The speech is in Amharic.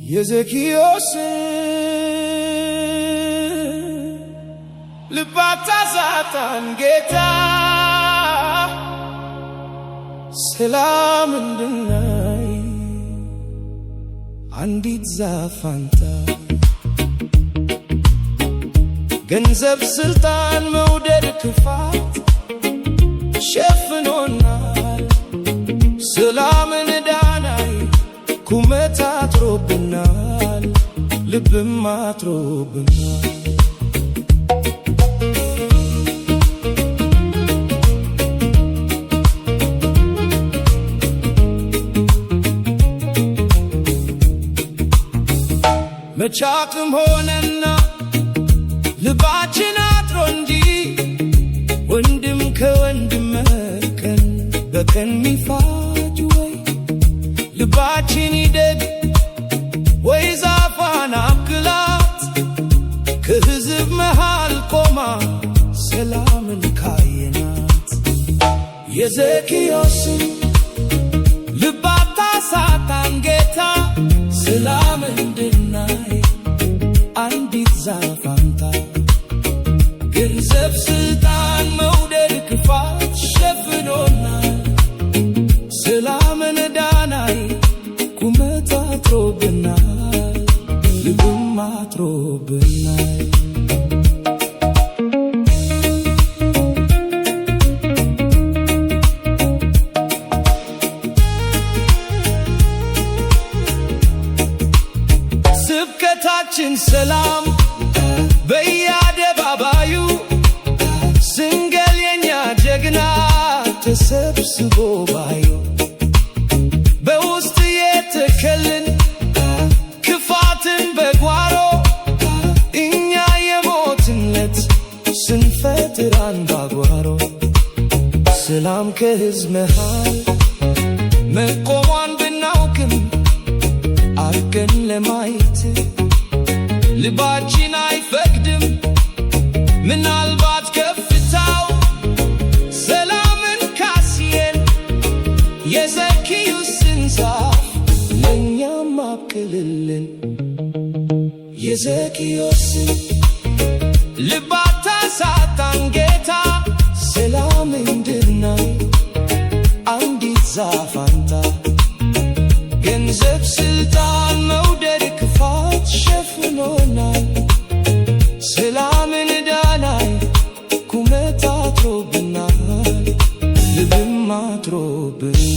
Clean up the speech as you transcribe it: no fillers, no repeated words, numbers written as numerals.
የዘኪዮስ ልባታ ሳታን ጌታ ሰላም እንድናይ አንዲት ዛፍ አንተ ገንዘብ ስልጣን መውደድ ክፋት ሸፍኖናል ሰላምን ዳናይ ኩመት አጥሮብናል ልብም አጥሮብናል መቻክም ሆነና ልባችን አጥሮ እንጂ ወንድም ከወንድም መከን በቀን ሚፋጅ ወይ ልባችን ይደግ ወይ ዛፋን አብቅላት ከሕዝብ መሃል ቆማ ሰላምን ካየናት የዘኪዮስ ልባታ ሳታን ጌታ ሰላም እንድናይ አንዲት ዛፍ አንተ ገንዘብ ስልጣን መውደድ ክፋት ሸፍኖናል ሰላምን ዳናይ ኩመት አጥሮብናል ልብም አጥሮብናል ስብከታችን ሰላም በየአደባባዩ ስንገል የኛ ጀግና ተሰብስቦ ባዩ በውስጥ የተከልን ክፋትን በጓሮ እኛ የሞትንለት ስንፈጥር አንባጓሮ ሰላም ከሕዝብ መሃል መቆሟን ብናውቅም አርገን ለማየት ልባችን አይፈቅድም ምናልባት ከፍታው ሰላምን ካስየን የዘኪዮስን ዛፍ ለእኛም አብቅልልን የዘኪዮስ ልባታ ሳታን ጌታ ሰላም እንድናይ አንዲት ዛፍ አንተ ገንዘብ ስልጣን መውደድ ክፋት ሸፍኖናል ሰላምን ዳናይ ኩመት አጥሮብናል ልብም አጥሮብናል